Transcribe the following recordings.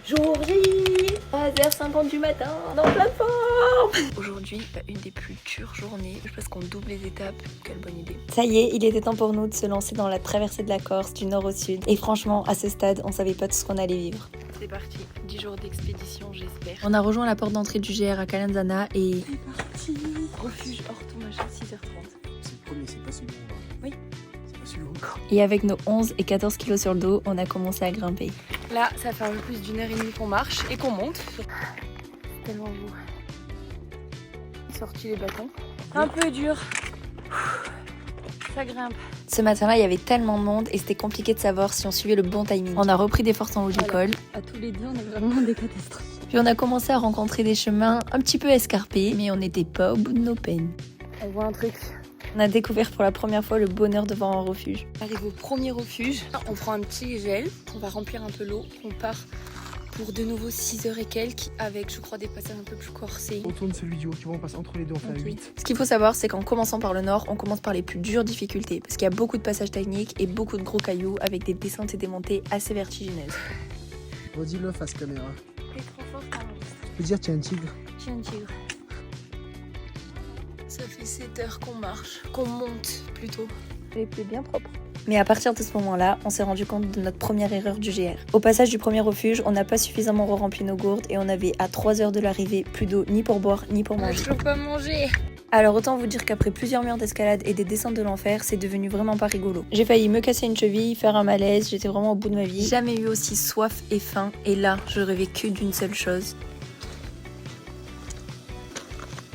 Jour J, 3h50 du matin, dans pleine forme. Aujourd'hui, une des plus dures journées. Je pense qu'on double les étapes. Quelle bonne idée. Ça y est, il était temps pour nous de se lancer dans la traversée de la Corse, du nord au sud. Et franchement, à ce stade, on savait pas tout ce qu'on allait vivre. C'est parti, 10 jours d'expédition, j'espère. On a rejoint la porte d'entrée du GR à Calanzana et... C'est parti. Refuge Orto machin, 6h30. C'est le premier, c'est pas celui-là. Oui. C'est pas celui-là encore. Et avec nos 11 et 14 kilos sur le dos, on a commencé à grimper. Là, ça fait un peu plus d'1h30 qu'on marche et qu'on monte. Tellement beau. Sorti les bâtons. Un peu dur. Ça grimpe. Ce matin-là, il y avait tellement de monde et c'était compliqué de savoir si on suivait le bon timing. On a repris des forces en haut du col. À tous les deux, on a vraiment des catastrophes. Puis on a commencé à rencontrer des chemins un petit peu escarpés, mais on n'était pas au bout de nos peines. On voit un truc. On a découvert pour la première fois le bonheur de voir un refuge. On arrive au premier refuge, on prend un petit gel, on va remplir un peu l'eau, on part pour de nouveau 6h et quelques avec je crois des passages un peu plus corsés. On tourne celui du haut, tu vois, on passe entre les deux, on fait un 8. Ce qu'il faut savoir, c'est qu'en commençant par le nord, on commence par les plus dures difficultés parce qu'il y a beaucoup de passages techniques et beaucoup de gros cailloux avec des descentes et des montées assez vertigineuses. Redis-le face caméra. T'es trop fort, Tu peux dire tiens un tigre. Tiens, un tigre. Ça fait 7 heures qu'on marche, qu'on monte plutôt. Les pieds bien propres. Mais à partir de ce moment-là, on s'est rendu compte de notre première erreur du GR. Au passage du premier refuge, on n'a pas suffisamment rempli nos gourdes et on avait à 3 heures de l'arrivée plus d'eau ni pour boire ni pour manger. Je peux pas manger. Alors autant vous dire qu'après plusieurs murs d'escalade et des descentes de l'enfer, c'est devenu vraiment pas rigolo. J'ai failli me casser une cheville, faire un malaise, j'étais vraiment au bout de ma vie. Jamais eu aussi soif et faim et là, je rêvais que d'une seule chose.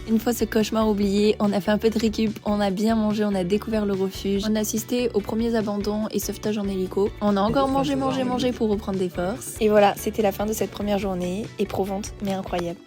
Une fois ce cauchemar oublié, on a fait un peu de récup, on a bien mangé, on a découvert le refuge, on a assisté aux premiers abandons et sauvetage en hélico. On a encore mangé pour reprendre des forces. Et voilà, c'était la fin de cette première journée, éprouvante mais incroyable.